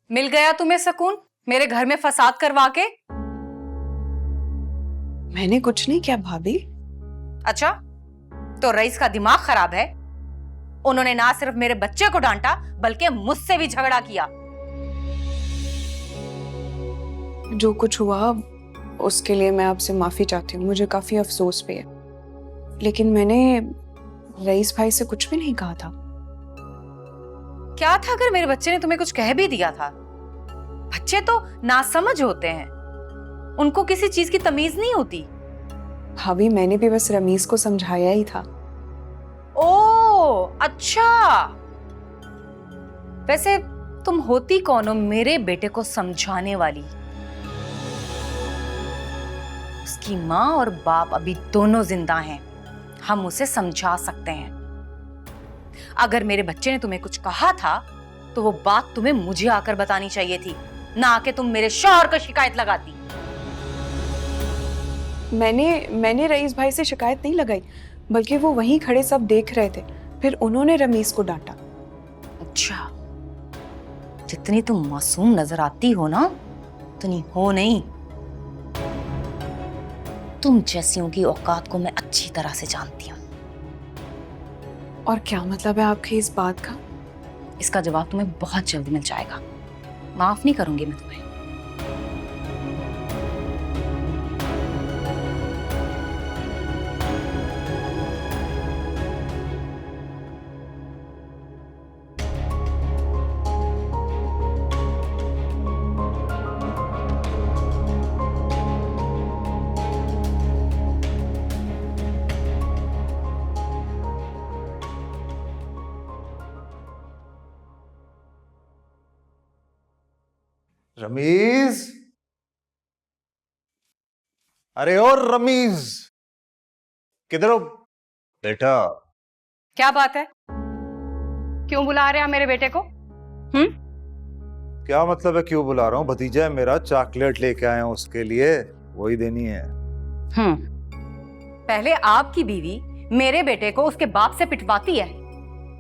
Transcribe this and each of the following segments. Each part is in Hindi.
मिल गया तुम्हें सुकून मेरे घर में फसाद करवा के? मैंने कुछ नहीं किया भाभी। अच्छा, तो रईस का दिमाग खराब है। उन्होंने ना सिर्फ मेरे बच्चे को डांटा बल्कि मुझसे भी झगड़ा किया। जो कुछ हुआ उसके लिए मैं आपसे माफी चाहती हूँ, मुझे काफी अफसोस भी है, लेकिन मैंने रईस भाई से कुछ भी नहीं कहा था। क्या था अगर मेरे बच्चे ने तुम्हें कुछ कह भी दिया था? बच्चे तो नासमझ होते हैं, उनको किसी चीज की तमीज नहीं होती। भाभी मैंने भी बस रमीज को समझाया ही था। ओ अच्छा, वैसे तुम होती कौन हो मेरे बेटे को समझाने वाली? उसकी माँ और बाप अभी दोनों जिंदा हैं, हम उसे समझा सकते हैं। अगर मेरे बच्चे ने तुम्हें कुछ कहा था तो वो बात तुम्हें मुझे आकर बतानी चाहिए थी, ना आके तुम मेरे शौहर को शिकायत लगाती। मैंने रईस भाई से शिकायत नहीं लगाई, बल्कि वो वहीं खड़े सब देख रहे थे, फिर उन्होंने रमीज को डांटा। अच्छा, जितनी तुम मासूम नजर आती हो ना उतनी हो नहीं। तुम जैसियों की औकात को मैं अच्छी तरह से जानती हूँ। और क्या मतलब है आपके इस बात का? इसका जवाब तुम्हें बहुत जल्द मिल जाएगा। माफ नहीं करूंगी मैं तुम्हें। रमीज, अरे और रमीज, किधर हो बेटा? क्या बात है? क्यों बुला रहे हैं मेरे बेटे को? क्या मतलब है क्यों बुला रहा हूँ? भतीजा है मेरा, चॉकलेट लेके आया हूँ उसके लिए, वही देनी है। पहले आपकी बीवी मेरे बेटे को उसके बाप से पिटवाती है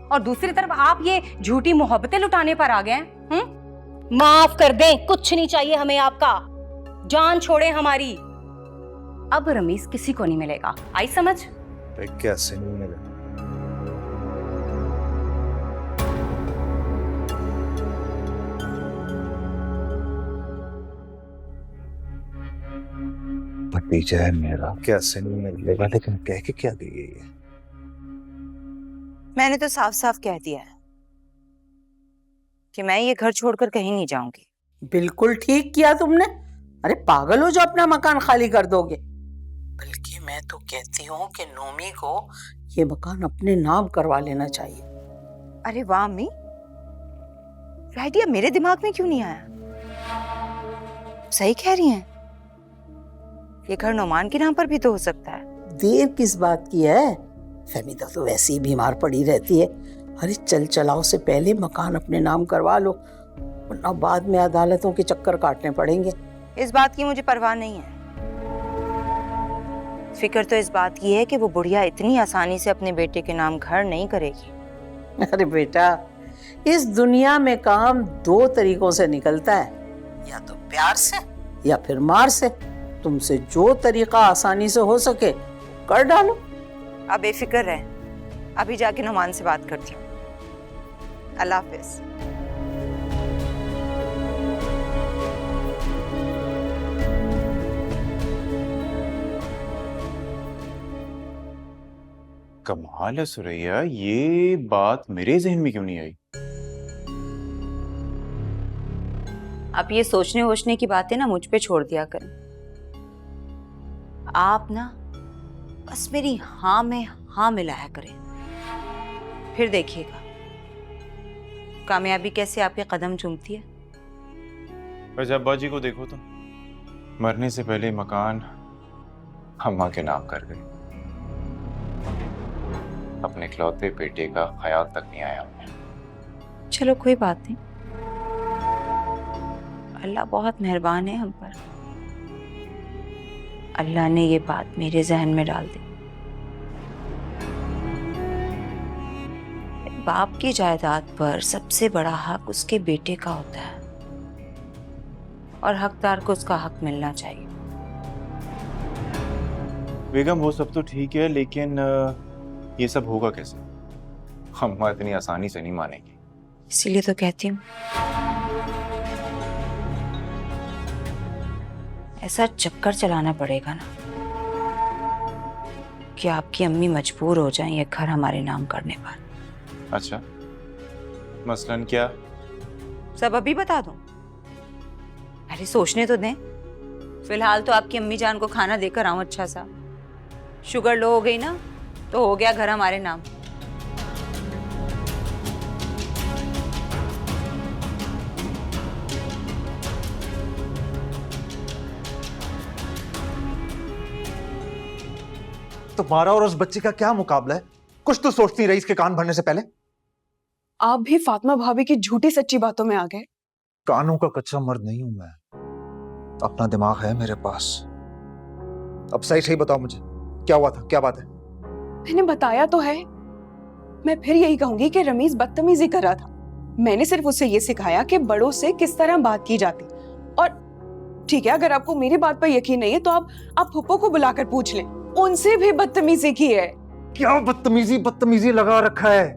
और दूसरी तरफ आप ये झूठी मोहब्बतें लुटाने पर आ गए हैं। माफ कर दें, कुछ नहीं चाहिए हमें आपका, जान छोड़े हमारी। अब रमीज किसी को नहीं मिलेगा, आई समझ? कैसे नहीं मिले? भतीजा है मेरा, कैसे नहीं मिलेगा? लेकिन कह के क्या गई है ये? मैंने तो साफ साफ कह दिया है कि मैं ये घर छोड़कर कहीं नहीं जाऊंगी। बिल्कुल ठीक किया तुमने। अरे पागल हो जो अपना मकान खाली कर दोगे? बल्कि मैं तो कहती हूँ कि नोमी को ये मकान अपने नाम करवा लेना चाहिए। अरे वाह अम्मी, ये आइडिया मेरे दिमाग में क्यों नहीं आया? सही कह रही हैं, ये घर नोमान के नाम पर भी तो हो सकता है। देर किस बात की है? फहमीदा तो वैसे ही बीमार पड़ी रहती है। अरे चल चलाओ से पहले मकान अपने नाम करवा लो, वरना बाद में अदालतों के चक्कर काटने पड़ेंगे। इस बात की मुझे परवाह नहीं है। फिक्र तो इस बात की है कि वो बुढ़िया इतनी आसानी से अपने बेटे के नाम घर नहीं करेगी। अरे बेटा, इस दुनिया में काम दो तरीकों से निकलता है, या तो प्यार से या फिर मार से। तुमसे जो तरीका आसानी से हो सके कर डालो। अब बेफिक्र रहे, अभी जाके नोमान से बात करती हूँ। अल्लाह हाफिज। कमाल है सुरैया, ये बात मेरे जहन में क्यों नहीं आई? आप ये सोचने वोचने की बातें ना मुझ पे छोड़ दिया करें। आप ना बस मेरी हाँ में हाँ मिलाया करें, फिर देखिएगा कामयाबी कैसे आपके कदम चूमती है। बस अब्बा जी को देखो तो, मरने से पहले मकान अम्मा के नाम कर गए। अपने इकलौते बेटे का ख्याल तक नहीं आया उन्हें। चलो कोई बात नहीं, अल्लाह बहुत मेहरबान है हम पर। अल्लाह ने ये बात मेरे जहन में डाल दी। बाप की जायदाद पर सबसे बड़ा हक उसके बेटे का होता है। और हकदार को उसका हक मिलना चाहिए। बेगम वो सब तो ठीक है, लेकिन ये सब होगा कैसे? अम्मा इतनी आसानी से नहीं मानेगी। इसीलिए तो कहती हूँ ऐसा चक्कर चलाना पड़ेगा ना कि आपकी अम्मी मजबूर हो जाएं ये घर हमारे नाम करने पर। अच्छा, मसलन क्या? सब अभी बता दूं? पहले सोचने तो दें। फिलहाल तो आपकी अम्मी जान को खाना देकर आऊं अच्छा सा। शुगर लो हो गई ना तो हो गया घर हमारे नाम। तुम्हारा और उस बच्ची का क्या मुकाबला है? कुछ तो सोचती रही इसके कान भरने से पहले। आप भी फातिमा भाभी की झूठी सच्ची बातों में आ गए। कानों का कच्चा मर्द नहीं हूं मैं, अपना दिमाग है मेरे पास। अब सही सही बताओ मुझे, क्या हुआ था, क्या बात है? मैंने बताया तो है। मैं फिर यही कहूंगी कि रमीज बदतमीजी कर रहा था। मैंने सिर्फ उसे ये सिखाया कि बड़ों से किस तरह बात की जाती। और ठीक है, अगर आपको मेरी बात पर यकीन नहीं है तो आप फुप्पो को बुलाकर पूछ लें, उनसे भी बदतमीजी की है। क्या बदतमीजी बदतमीजी लगा रखा है?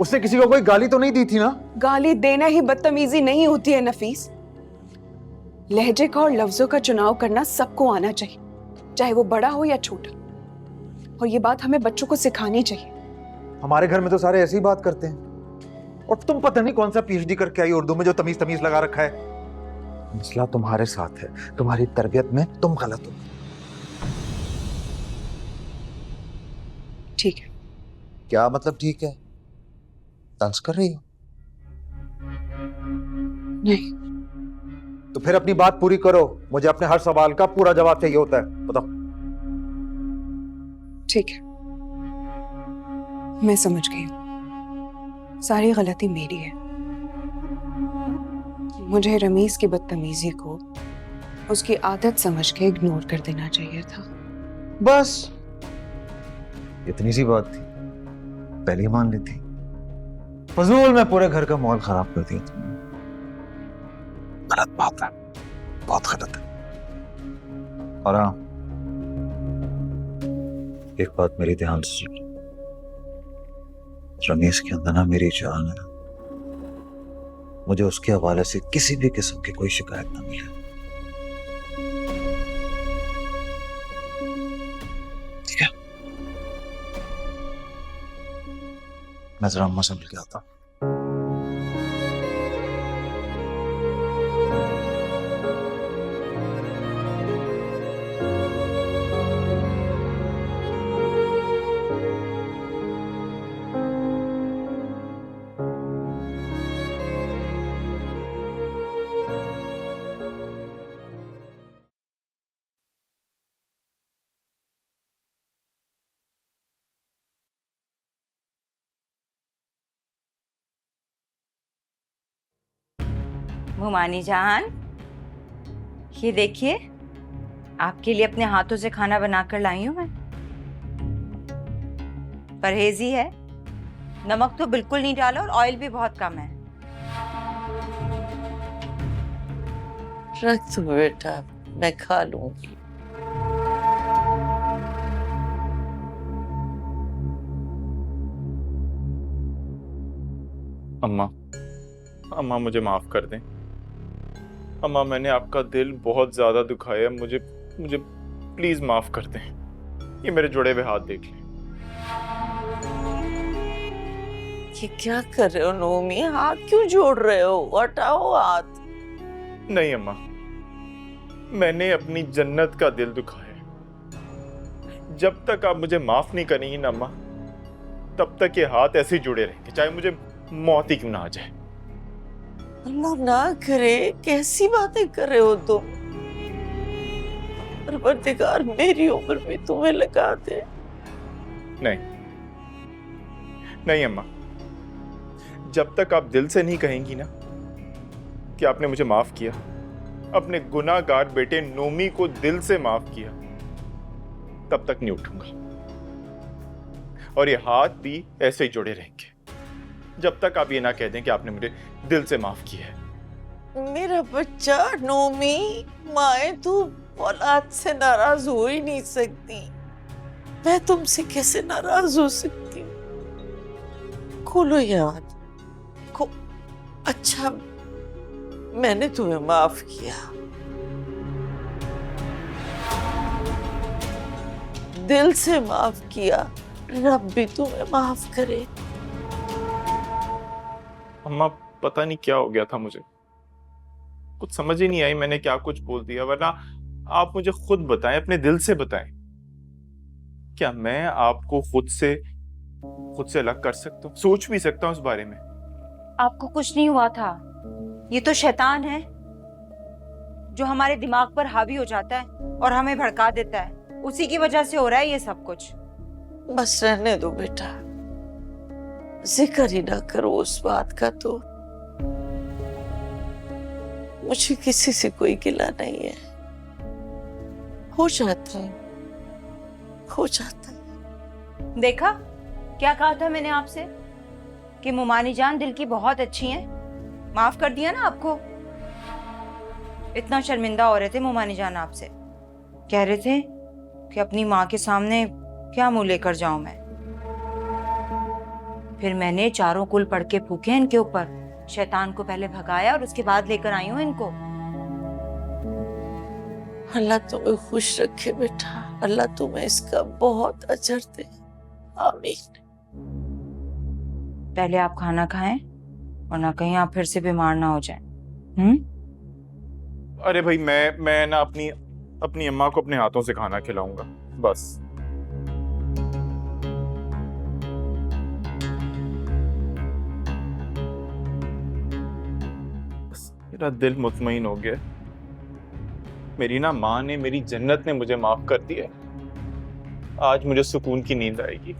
उसने किसी को कोई गाली तो नहीं दी थी ना? गाली देना ही बदतमीजी नहीं होती है नफीस। लहजे का और लफ्जों का चुनाव करना सबको आना चाहिए, चाहे वो बड़ा हो या छोटा। और ये बात हमें बच्चों को सिखानी चाहिए। हमारे घर में तो सारे ऐसी बात करते हैं, और तुम पता नहीं कौन सा पीएचडी करके आई उर्दू में जो तमीज तमीज लगा रखा है। मसला तुम्हारे साथ है, तुम्हारी तरबियत में तुम गलत हो। ठीक है। क्या मतलब ठीक है? तंज कर रही हो? नहीं। तो फिर अपनी बात पूरी करो। मुझे अपने हर सवाल का पूरा जवाब चाहिए होता है, बताओ। ठीक है, मैं समझ गई हूं। सारी गलती मेरी है। मुझे रमीज की बदतमीजी को उसकी आदत समझ के इग्नोर कर देना चाहिए था। बस इतनी सी बात थी, पहले ही मान ली थी। फजूल में पूरे घर का माहौल खराब कर दिया तुमने। गलत बात है, बहुत गलत है। और हाँ, एक बात मेरी ध्यान से सुनो। रमेश के अंदर ना मेरी जान है। मुझे उसके हवाले से किसी भी किस्म की कोई शिकायत ना मिले, ठीक है? मैं जरा अम्मा से मिल के आता हूँ। भूमानी जान, ये देखिए आपके लिए अपने हाथों से खाना बनाकर लाई हूं मैं। परहेजी है, नमक तो बिल्कुल नहीं डाला और ऑयल भी बहुत कम है। रख दो बेटा, मैं खा लूंगी। अम्मा, अम्मा मुझे माफ कर दें। अम्मा, मैंने आपका दिल बहुत ज्यादा दुखाया। मुझे मुझे प्लीज माफ कर दें। ये मेरे जुड़े हुए हाथ देख लें। ये क्या कर रहे हो नोमी? हाथ क्यों जोड़ रहे हो? हटाओ हाथ। नहीं अम्मा, मैंने अपनी जन्नत का दिल दुखाया। जब तक आप मुझे माफ नहीं करेंगी ना अम्मा, तब तक ये हाथ ऐसे ही जुड़े रहेंगे, चाहे मुझे मौत ही क्यों ना आ जाए। अल्लाह ना करे, कैसी बातें कर रहे हो तुम? परवरदिगार मेरी उम्र में तुम्हें लगा दे। नहीं नहीं अम्मा, जब तक आप दिल से नहीं कहेंगी ना कि आपने मुझे माफ किया, अपने गुनाहगार बेटे नोमी को दिल से माफ किया, तब तक नहीं उठूंगा। और ये हाथ भी ऐसे ही जुड़े रहेंगे जब तक आप ये ना कह दें कि आपने मुझे दिल से माफ किया है। मेरा बच्चा नोमी, माए तू औलाद से नाराज हो ही नहीं सकती। मैं तुमसे कैसे नाराज हो सकती हूँ? खोलो याद को। अच्छा, मैंने तुम्हें माफ किया, दिल से माफ किया। रब भी तुम्हें माफ करे। अम्मा, पता नहीं क्या हो गया था मुझे, कुछ समझ ही नहीं आई मैंने क्या कुछ बोल दिया। वरना आप मुझे खुद बताएं, अपने दिल से बताएं, क्या मैं आपको खुद से अलग कर सकता हूँ? सोच भी सकता हूँ इस बारे में? आपको कुछ नहीं हुआ था, ये तो शैतान है जो हमारे दिमाग पर हावी हो जाता है और हमें भड़का देता है। उसी की वजह से हो रहा है ये सब कुछ। बस रहने दो बेटा, जिक्र ही ना करो उस बात का। तो मुझे किसी से कोई गिला नहीं है, हो जाता है, हो जाता है। देखा क्या कहा था मैंने आपसे कि मुमानी जान दिल की बहुत अच्छी हैं। माफ कर दिया ना आपको। इतना शर्मिंदा हो रहे थे मुमानी जान आपसे, कह रहे थे कि अपनी माँ के सामने क्या मुंह लेकर जाऊं मैं। फिर मैंने चारों कुल पढ़ के फूके इनके ऊपर। शैतान को पहले भगाया और उसके बाद लेकर आई हूं इनको। अल्लाह तुम्हें खुश रखे बेटा, अल्लाह तुम्हें इसका बहुत अजर दे। आमीन। पहले आप खाना खाएं वरना कहीं आप फिर से बीमार ना हो जाएं। अरे भाई, मैं ना अपनी अम्मा को अपने हाथों से खाना खिलाऊंगा बस। मेरा दिल मुतमईन हो गया। मेरी ना माँ ने, मेरी जन्नत ने मुझे माफ कर दिया। आज मुझे सुकून की नींद आएगी।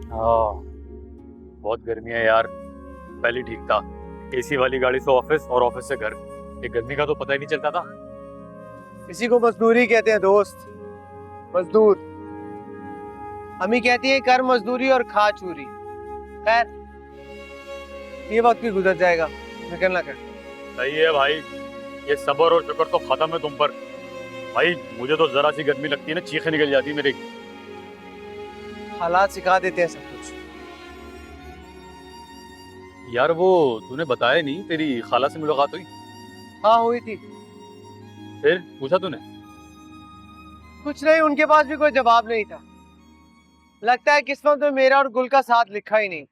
हाँ, बहुत गर्मी है यार। पहले ठीक था, एसी वाली गाड़ी से ऑफिस और ऑफिस से घर। ये गर्मी का तो पता ही नहीं चलता था। इसी को मजदूरी कहते हैं दोस्त, मजदूर। अम्मी कहती है कर मजदूरी और खा चूरी। खैर, ये वक्त भी गुजर जाएगा, फिक्र ना कर। सही है भाई, ये सब्र और शुक्र तो खत्म है तुम पर। भाई मुझे तो जरा सी गर्मी लगती है ना, चीखें निकल जाती है मेरी। हालात सिखा देते हैं सब कुछ। यार वो तूने बताया नहीं, तेरी खाला से मुलाकात हुई? हाँ हुई थी। फिर पूछा तूने? कुछ नहीं, उनके पास भी कोई जवाब नहीं था। लगता है किस्मत में मेरा और गुल का साथ लिखा ही नहीं।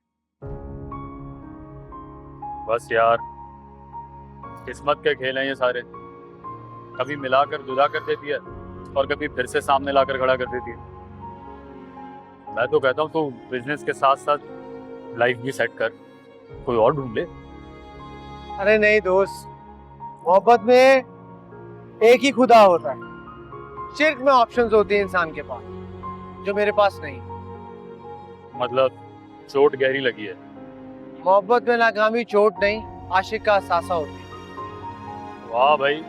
बस यार, किस्मत के खेल हैं ये सारे। कभी मिलाकर जुदा कर देती है और कभी फिर से सामने लाकर खड़ा कर देती है। मैं तो कहता हूँ तू बिजनेस के साथ साथ लाइफ भी सेट कर, कोई और ढूंढ ले। अरे नहीं दोस्त, मोहब्बत में एक ही खुदा होता है। शिर्क में ऑप्शंस होती हैं इंसान के पास, जो मेरे पास नहीं। मतलब चोट गहरी लगी है। मोहब्बत में नाकामी चोट नहीं, आशिक का अहसासा होती है। वाह भाई,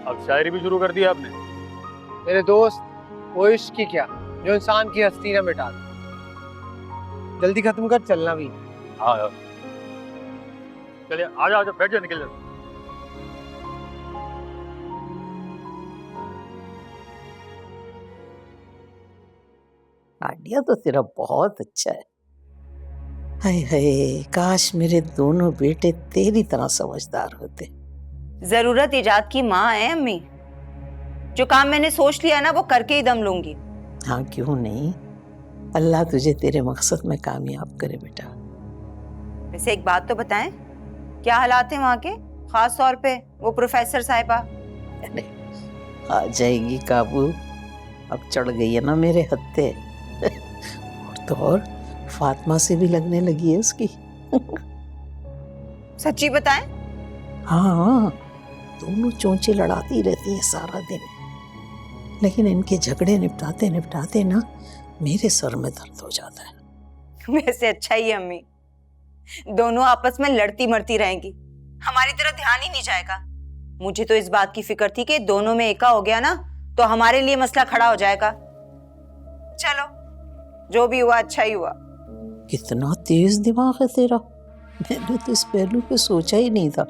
अब शायरी भी शुरू कर दी आपने। मेरे दोस्त, वो इश्क की क्या जो इंसान की हस्ती ना मिटा दे। जल्दी खत्म कर, चलना भी। हाँ यार, चलिए आजा आजा, बैठ जा, निकल जा। आइडिया तो तेरा बहुत अच्छा है। हाय हाय, काश मेरे दोनों बेटे तेरी तरह समझदार होते। जरूरत इजाद की माँ है अम्मी। जो काम मैंने सोच लिया ना वो करके ही दम लूंगी। हाँ क्यों नहीं, अल्लाह तुझे तेरे मकसद में कामयाब करे बेटा। वैसे एक बात तो बताएं, क्या हालात हैं वहाँ के, खास तौर पे वो प्रोफेसर साहिबा? अरे आ जाएगी काबू, अब चढ़ गई है ना मेरे हत्थे। और तो और फातिमा से भी लगने लगी है उसकी। सच्ची बताएं? हाँ दोनों चोंचे लड़ाती रहती हैं सारा दिन, लेकिन इनके झगड़े निपटाते निपटाते ना मेरे सर में दर्द हो जाता है। वैसे अच्छा ही है अम्मी, दोनों आपस में लड़ती मरती रहेंगी, हमारी तरफ ध्यान ही नहीं जाएगा। मुझे तो इस बात की फिक्र थी कि दोनों में एका हो गया ना तो हमारे लिए मसला खड़ा हो जाएगा। चलो जो भी हुआ अच्छा ही हुआ। कितना तेज दिमाग है तेरा, मैंने तो इस पहलू पे सोचा ही नहीं था।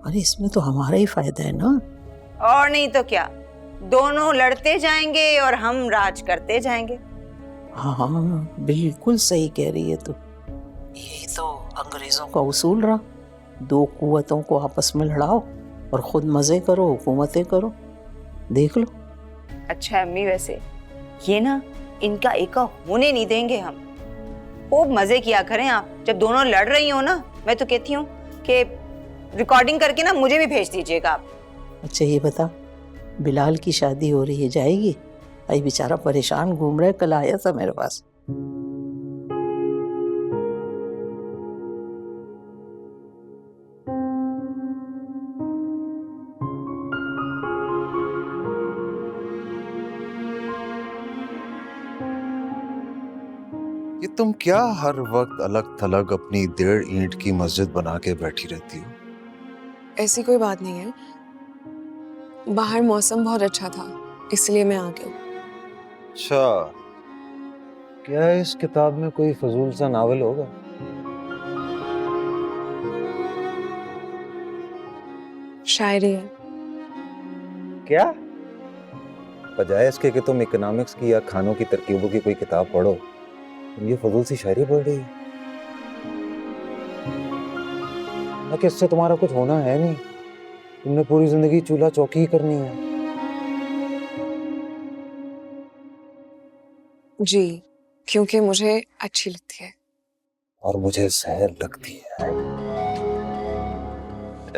अरे इसमें तो हमारा ही फायदा है ना। और नहीं तो क्या, दोनों लड़ते जाएंगे और हम राज करते जाएंगे। हाँ बिल्कुल सही कह रही है तू। यही तो अंग्रेजों का उसूल रहा, दो कुव्वतों को आपस में लड़ाओ और खुद मजे करो, हुकूमतें करो। देख लो। अच्छा अम्मी, वैसे ये ना इनका एका होने नहीं देंगे हम। खूब मजे किया करें आप, जब दोनों लड़ रही हो ना। मैं तो कहती हूँ कि रिकॉर्डिंग करके ना मुझे भी भेज दीजिएगा आप। अच्छा ये बता, बिलाल की शादी हो रही है, जाएगी? भाई बेचारा परेशान घूम रहा है, कल आया था मेरे पास। ये तुम क्या हर वक्त अलग थलग अपनी 1.5 ईंट की मस्जिद बना के बैठी रहती हो? ऐसी कोई बात नहीं है, बाहर मौसम बहुत अच्छा था इसलिए मैं आ गई। अच्छा, क्या इस किताब में कोई फजूल सा नावल होगा? शायरी है। क्या? बजाय इसके कि तुम इकोनॉमिक्स की या खानों की तरकीबों की कोई किताब पढ़ो, तुम ये फजूल सी शायरी पढ़ रही हो। ना कि इससे तुम्हारा कुछ होना है नहीं, तुमने पूरी जिंदगी चूल्हा चौकी ही करनी है। जी, क्योंकि मुझे अच्छी लगती है। और मुझे जहर लगती है।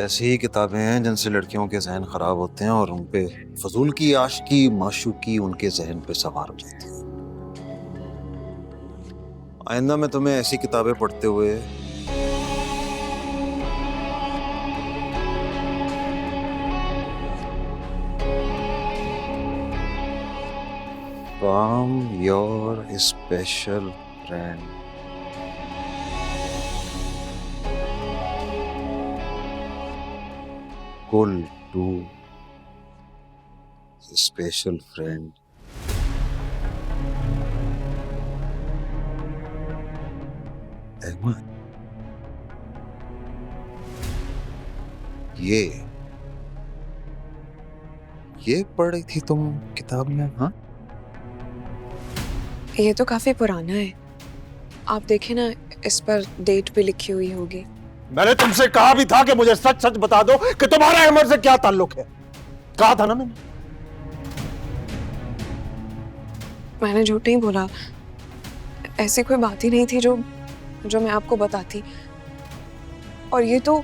ऐसी ही किताबें हैं जिनसे लड़कियों के जहन खराब होते हैं और उनपे फजूल की आशिकी माशूकी उनके जहन पे सवार हो जाती है। आइंदा मैं तुम्हें ऐसी किताबें पढ़ते हुए From your special friend. Call to special friend. Ahmad, ये पढ़ रही थी तुम किताब में? हाँ, ये तो काफी पुराना है, आप देखें ना, इस पर डेट भी लिखी हुई होगी। मैंने तुमसे कहा भी था कि मुझे सच सच बता दो कि तुम्हारा अहमद से क्या ताल्लुक है। कहा था ना मैंने झूठ नहीं बोला, ऐसी कोई बात ही नहीं थी जो मैं आपको बताती। और ये तो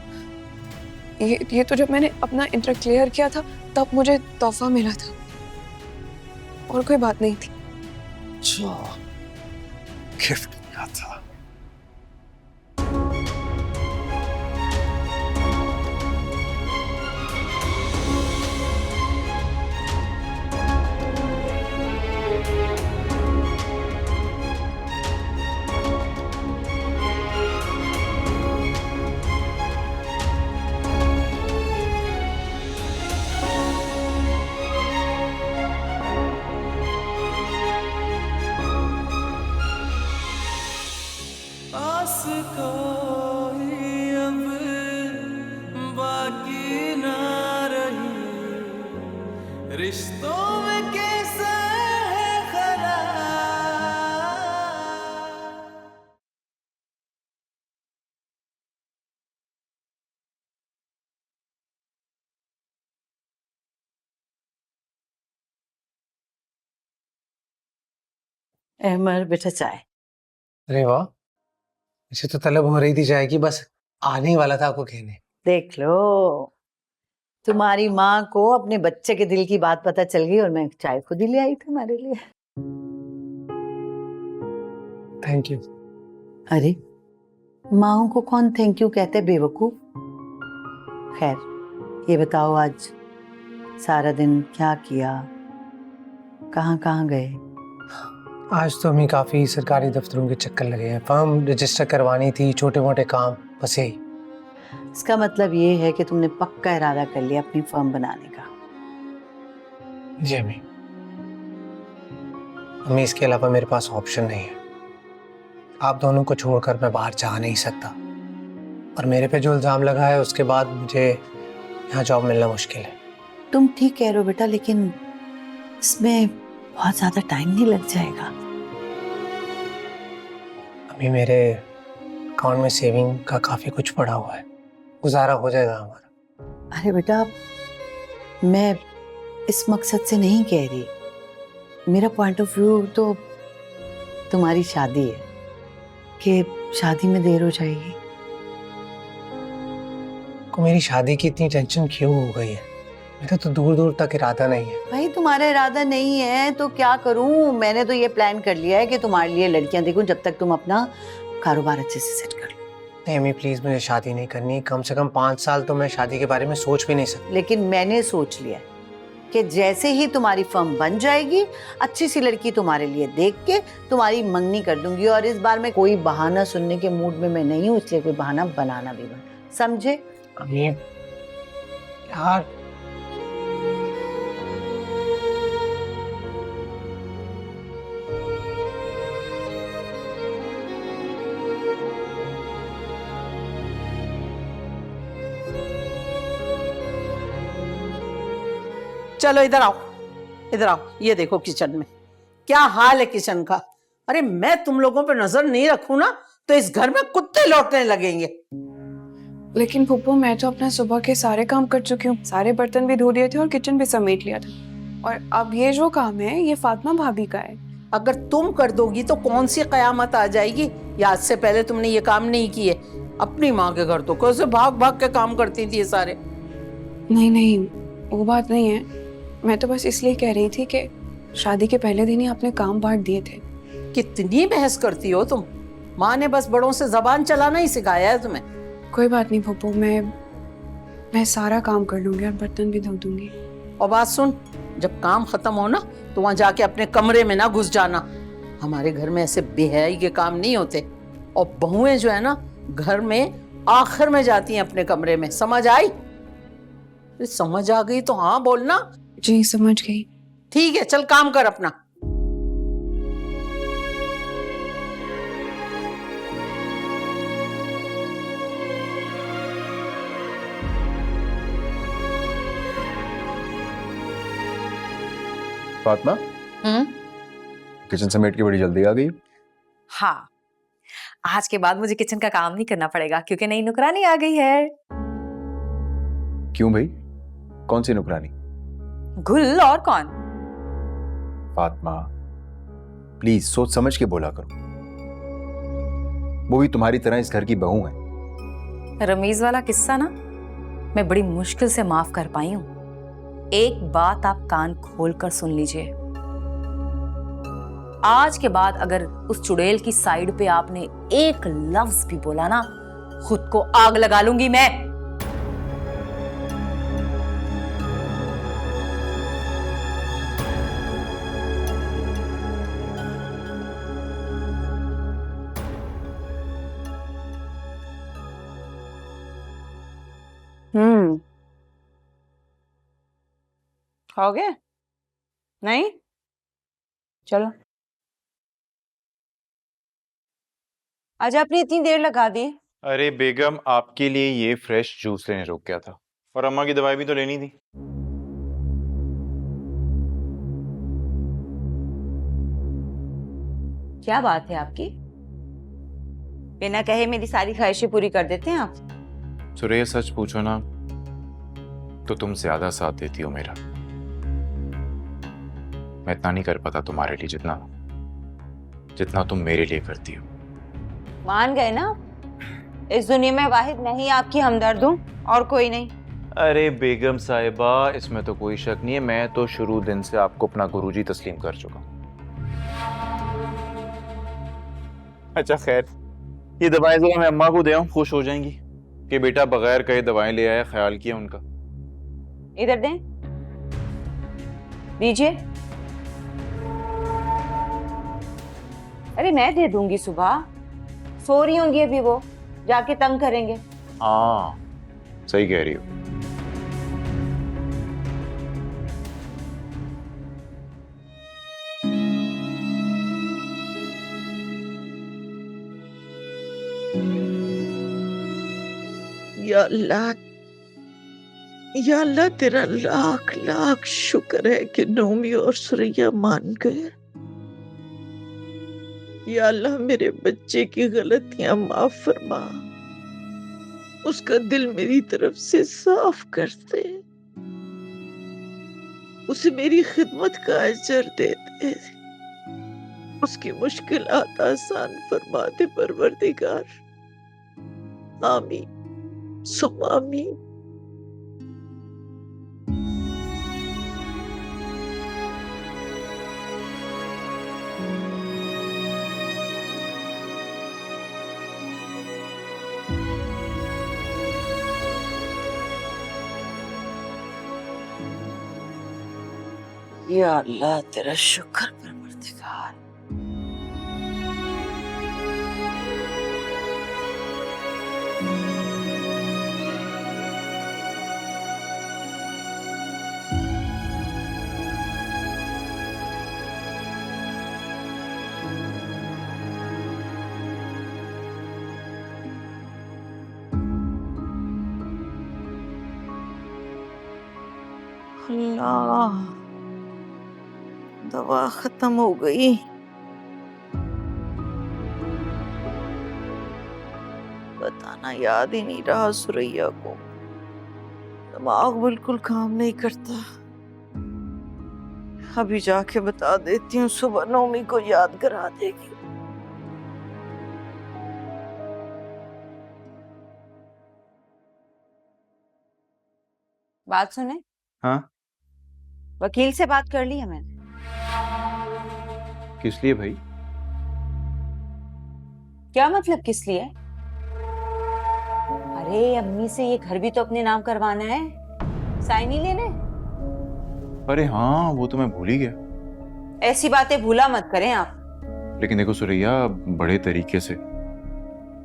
जब मैंने अपना इंटर क्लियर किया था तब मुझे तोहफा मिला था, और कोई बात नहीं थी। अच्छा, गिफ्ट मिला था। रिश्तों में कैसा है खरा। अहमद बेटा चाय। अरे वाह, इसे तो तलब हो रही थी चाय की, बस आने ही वाला था आपको कहने। देख लो, तुम्हारी माँ को अपने बच्चे के दिल की बात पता चल गई और मैं चाय खुद ही ले आई तुम्हारे लिए। Thank you. अरे माओ को कौन थैंक यू कहते बेवकूफ। खैर ये बताओ आज सारा दिन क्या किया, कहाँ कहाँ गए? आज तो हमें काफ़ी सरकारी दफ्तरों के चक्कर लगे हैं, फर्म रजिस्टर करवानी थी, छोटे मोटे काम, बस यही। इसका मतलब ये है कि तुमने पक्का इरादा कर लिया अपनी फर्म बनाने का। जी अम्मी, इसके अलावा मेरे पास ऑप्शन नहीं है। आप दोनों को छोड़कर मैं बाहर जा नहीं सकता, और मेरे पे जो इल्ज़ाम लगा है उसके बाद मुझे यहाँ जॉब मिलना मुश्किल है। तुम ठीक कह रहे हो बेटा, लेकिन इसमें बहुत ज्यादा टाइम नहीं लग जाएगा? अभी मेरे अकाउंट में सेविंग का काफ़ी कुछ पड़ा हुआ है, गुजारा हो जाएगा हमारा। अरे बेटा, मैं इस मकसद से नहीं कह रही। मेरा पॉइंट ऑफ व्यू तो तुम्हारी शादी है कि शादी में देर हो जाएगी। को मेरी शादी की इतनी टेंशन क्यों हो गई है? मेरा तो दूर दूर तक इरादा नहीं है। भाई तुम्हारा इरादा नहीं है तो क्या करूं? मैंने तो ये प्लान कर लिया है कि तुम्हारे लिए लड़कियां देखूं जब तक तुम अपना कारोबार अच्छे से सेट कर लो। नहीं अम्मी प्लीज, मुझे शादी नहीं करनी। कम से कम 5 साल तो मैं शादी के बारे में सोच भी नहीं सकता। लेकिन मैंने सोच लिया कि जैसे ही तुम्हारी फर्म बन जाएगी, अच्छी सी लड़की तुम्हारे लिए देख के तुम्हारी मंगनी कर दूंगी। और इस बार मैं कोई बहाना सुनने के मूड में मैं नहीं हूँ, इसलिए कोई बहाना बनाना भी मत, समझे? अम्मी यार, चलो इधर आओ, इधर आओ। ये देखो किचन में क्या हाल है किचन का। अरे मैं तुम लोगों पे नजर नहीं रखूं ना तो इस घर में कुत्ते लौटने लगेंगे। लेकिन फूफो, मैं तो अपना सुबह के सारे काम कर चुकी हूँ, सारे बर्तन भी धो दिए थे और किचन भी समेट लिया था। और अब ये जो काम है ये फातिमा भाभी का है। अगर तुम कर दोगी तो कौन सी कयामत आ जाएगी? या आज से पहले तुमने ये काम नहीं किए? अपनी माँ के घर तो कैसे भाग भाग के काम करती थी ये सारे। नहीं नहीं, वो बात नहीं है। मैं तो बस इसलिए कह रही थी कि शादी के पहले दिन ही आपने काम बांट दिए थे। कितनी बहस करती हो तुम। माँ ने बस बड़ों से जबान चलाना ही सिखाया है तुम्हें। कोई बात नहीं फूफो, मैं सारा काम कर लूंगी और बर्तन भी धो दूंगी। और बात सुन, जब काम खत्म हो ना तो वहां जाके अपने कमरे में ना घुस जाना। हमारे घर में ऐसे बेहयाई के काम नहीं होते। और बहुएं जो है ना घर में आखिर में जाती हैं अपने कमरे में। समझ आई? समझ आ गई तो हाँ बोलना। जी समझ गई। ठीक है, चल काम कर अपना। फातिमा, किचन समेट के बड़ी जल्दी आ गई। हाँ, आज के बाद मुझे किचन का काम नहीं करना पड़ेगा क्योंकि नई नुकरानी आ गई है। क्यों भाई, कौन सी नुकरानी? गुल और कौन? फातिमा प्लीज सोच समझ के बोला करो, वो भी तुम्हारी तरह इस घर की बहू है। रमीज वाला किस्सा ना मैं बड़ी मुश्किल से माफ कर पाई हूँ। एक बात आप कान खोल कर सुन लीजिए, आज के बाद अगर उस चुड़ैल की साइड पे आपने एक लफ्ज भी बोला ना, खुद को आग लगा लूंगी मैं। हो गया? नहीं, चलो। आज आपने इतनी देर लगा दी। अरे बेगम, आपके लिए ये फ्रेश जूस लेने रुक गया था, और अम्मा की दवाई भी तो लेनी थी। क्या बात है आपकी? बिना कहे मेरी सारी ख्वाहिशें पूरी कर देते हैं आप। सुरेश, सच पूछो ना तो तुम ज्यादा साथ देती हो मेरा। मैं इतना नहीं कर पाता तुम्हारे लिए जितना तुम मेरे लिए करती हो। मान गए ना? इस दुनिया में वाहिद मैं ही आपकी हमदर्द हूँ और कोई नहीं। अरे बेगम साहिबा, इसमें तो कोई शक नहीं है, मैं तो शुरू दिन से आपको अपना गुरुजी तस्लीम कर चुका हूँ। अच्छा खैर, ये दवाएं जरा मैं अम्मा को दे आऊं, खुश हो जाएंगी कि बेटा बगैर कहे दवाएं ले आया, ख्याल किया उनका। इधर दें, दीजिए। अरे मैं दे दूंगी, सुबह सो रही होंगी अभी, वो जाके तंग करेंगे। हाँ सही कह रही हो। या अल्लाह तेरा लाख लाख शुक्र है कि नोमी और सुरैया मान गए। या अल्लाह मेरे बच्चे की गलतियां माफ फरमा, उसका दिल मेरी तरफ से साफ कर दे, उसे मेरी खिदमत का अजर दे दे, उसकी मुश्किलात आसान फरमा दे परवरदिगार। आमीन सुम्मा आमीन। या अल्लाह तेरा शुक्र परवरदिगार। अल्लाह, दवा खत्म हो गई। बताना याद ही नहीं रहा सुरैया को, दिमाग बिल्कुल काम नहीं करता। अभी जाके बता देती हूँ, सुबह नौमी को याद करा देगी। बात सुने? हाँ वकील से बात कर ली है मैंने। किस लिए भाई? क्या मतलब किस लिए? अरे अम्मी से ये घर भी तो अपने नाम करवाना है, साइन ही लेने। अरे हाँ वो तो मैं भूल ही गया। ऐसी बातें भूला मत करें आप। लेकिन देखो सुरैया, बड़े तरीके से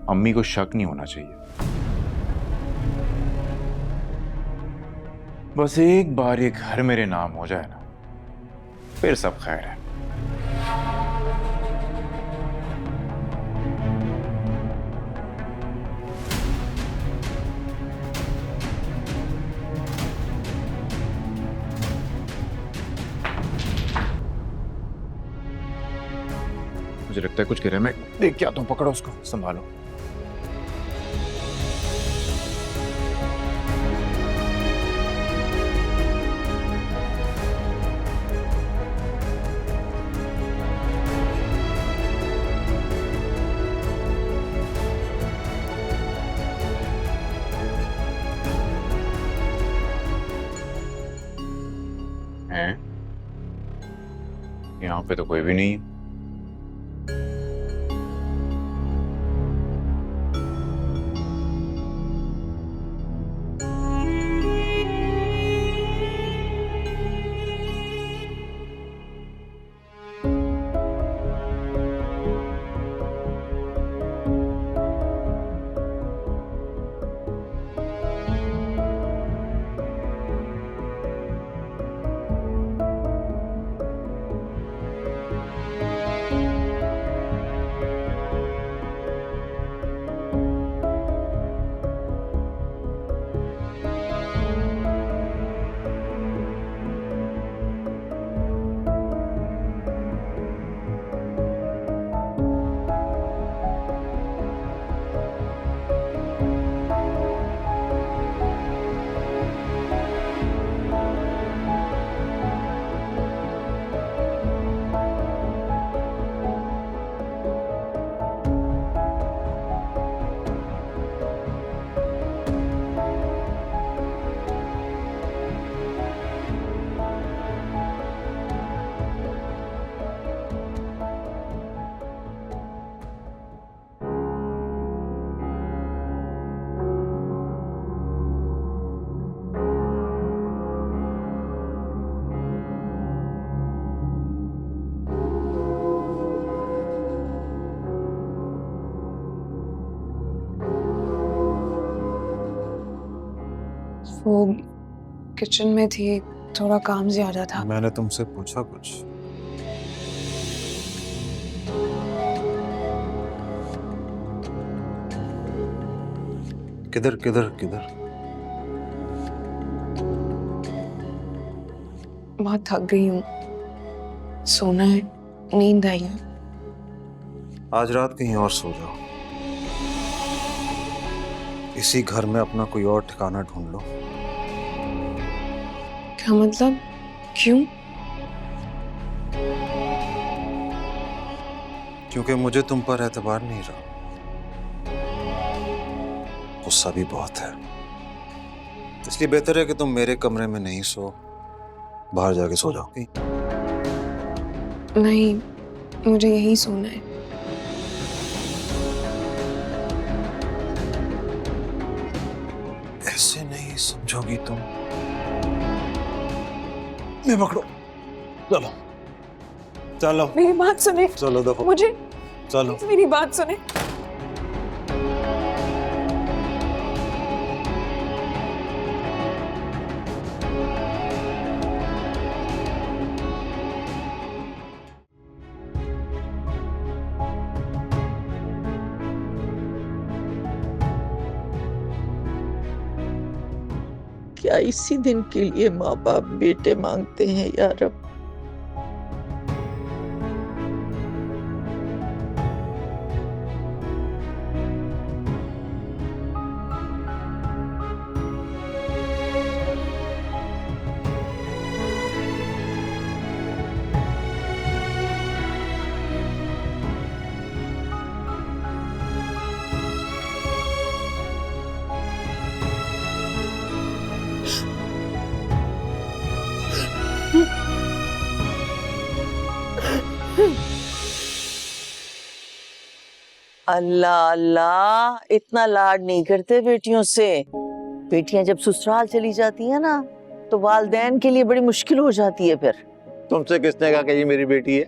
अम्मी को शक नहीं होना चाहिए। बस एक बार ये घर मेरे नाम हो जाए ना, फिर सब खैर है। मुझे लगता है कुछ कह रहा है, मैं देख के आता हूं। पकड़ो उसको, संभालो। हैं? यहाँ पे तो कोई भी नहीं है। वो किचन में थी, थोड़ा काम ज्यादा था। मैंने तुमसे पूछा कुछ? किधर किधर किधर? बहुत थक गई हूँ, सोना है, नींद आई है। आज रात कहीं और सो जाओ। इसी घर में अपना कोई और ठिकाना ढूंढ लो। क्या मतलब? क्यों? क्योंकि मुझे तुम पर एतबार नहीं रहा। गुस्सा भी बहुत है, इसलिए बेहतर है कि तुम मेरे कमरे में नहीं सो, बाहर जाके सो जाओ। नहीं, मुझे यही सोना है। ऐसे नहीं समझोगी तुम। मैं पकड़ो, चलो चलो मेरी बात सुने। चलो देखो, मुझे चलो। मेरी बात सुने। क्या इसी दिन के लिए माँ बाप बेटे मांगते हैं यार? रब, अल्लाह अल्लाह, इतना लाड नहीं करते बेटियों से। बेटियां जब ससुराल चली जाती हैं ना, तो वालदैन के लिए बड़ी मुश्किल हो जाती है फिर। तुमसे किसने कहा कि ये मेरी बेटी है?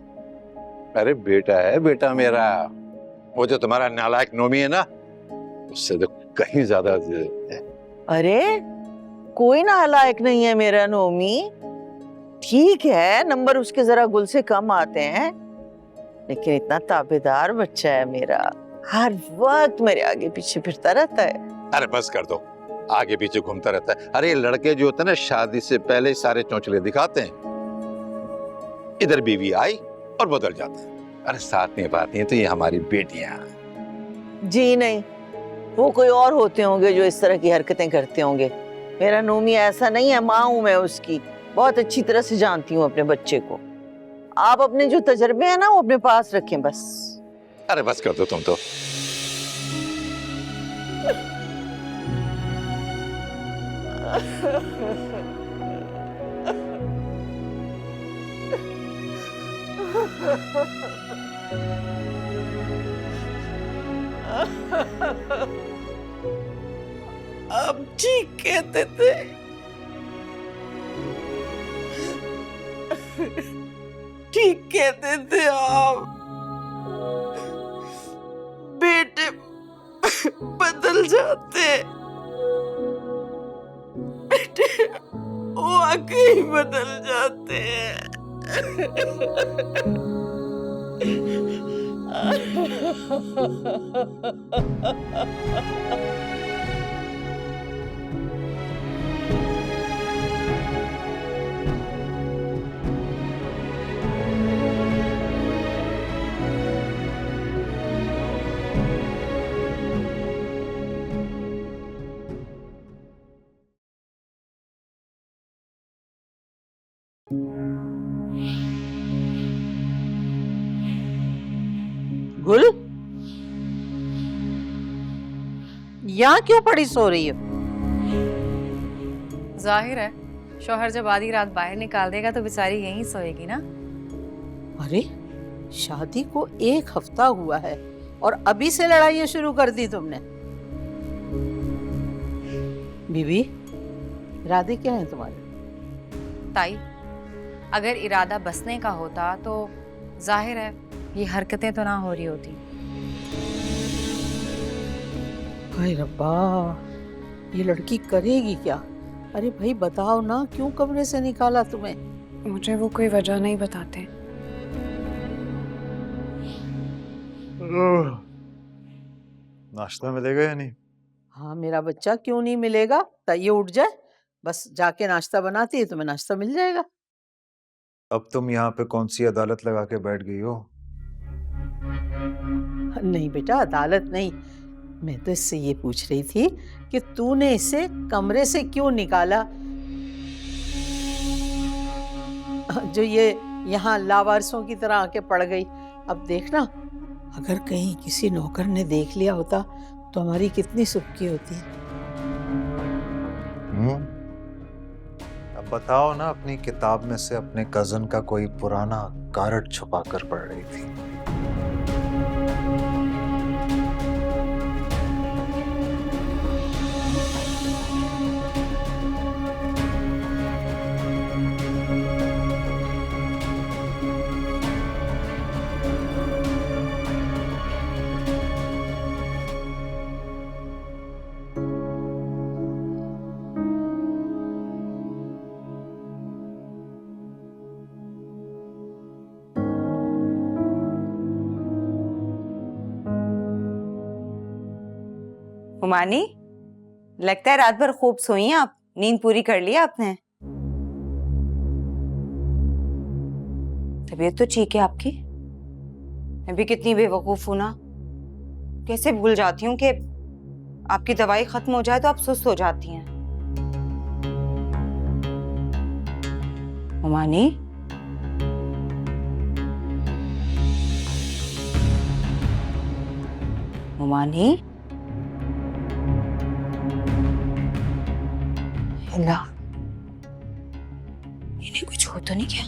अरे बेटा है बेटा मेरा। वो जो तुम्हारा नालायक नोमी है ना, उससे तो कहीं ज्यादा है। अरे कोई नालायक नहीं है मेरा नोमी। ठीक है, नंबर उसके जरा गुल से कम आते हैं, लेकिन इतना ताबेदार बच्चा है मेरा। हर वक्त मेरे आगे पीछे फिरता रहता है। अरे बस कर दो, आगे पीछे घूमता रहता है। अरे ये लड़के जो होते हैं ना, शादी से पहले ही सारे चौंचले दिखाते हैं। इधर बीवी आई और बदल जाते हैं। अरे साथ में बात नहीं, तो ये हमारी बेटियां। जी नहीं, वो कोई और होते होंगे जो इस तरह की हरकतें करते होंगे। मेरा नोमी ऐसा नहीं है, माँ हूं मैं उसकी, बहुत अच्छी तरह से जानती हूँ अपने बच्चे को। आप अपने जो तजर्बे हैं ना, वो अपने पास रखें बस। अरे बस कर दो तुम तो। अब ठीक कहते थे। ठीक कहते थे आप। बेटे बदल जाते, बेटे वाकई बदल जाते हैं। गुल, यहाँ क्यों पड़ी सो रही हो? जाहिर है शौहर जब आधी रात बाहर निकाल देगा तो बेचारी यहीं सोएगी ना। अरे शादी को 1 हफ्ता हुआ है और अभी से लड़ाइयाँ शुरू कर दी तुमने। बीबी, इरादे क्या हैं तुम्हारे? ताई, अगर इरादा बसने का होता तो जाहिर है ये हरकतें तो ना हो रही होती। हाय रब्बा, ये लड़की करेगी क्या? अरे भाई बताओ ना, क्यों कमरे से निकाला तुम्हें? मुझे वो कोई वजह नहीं बताते। नाश्ता मिलेगा या नहीं? हाँ मेरा बच्चा, क्यों नहीं मिलेगा? ताइये उठ जाए, बस जाके नाश्ता बनाती है, तुम्हें नाश्ता मिल जाएगा। अब तुम यहाँ पे कौन सी अदालत लगा के बैठ गई हो? नहीं बेटा, अदालत नहीं, मैं तो इससे ये पूछ रही थी कि तूने इसे कमरे से क्यों निकाला, जो ये यहाँ लावारिसों की तरह आके पड़ गई। अब देखना, अगर कहीं किसी नौकर ने देख लिया होता तो हमारी कितनी सुबकी होती। अब बताओ ना, अपनी किताब में से अपने कजन का कोई पुराना कार्ड छुपा कर पढ़ रही थी। हुमानी, लगता है रात भर खूब सोई हैं आप, नींद पूरी कर ली आपने। तबीयत तो ठीक है आपकी? मैं भी कितनी बेवकूफ हूं ना, कैसे भूल जाती हूँ कि आपकी दवाई खत्म हो जाए तो आप सुस्त हो जाती हैं। हुमानी, हुमानी, अल्लाह, इन्हें कुछ हो तो नहीं क्या?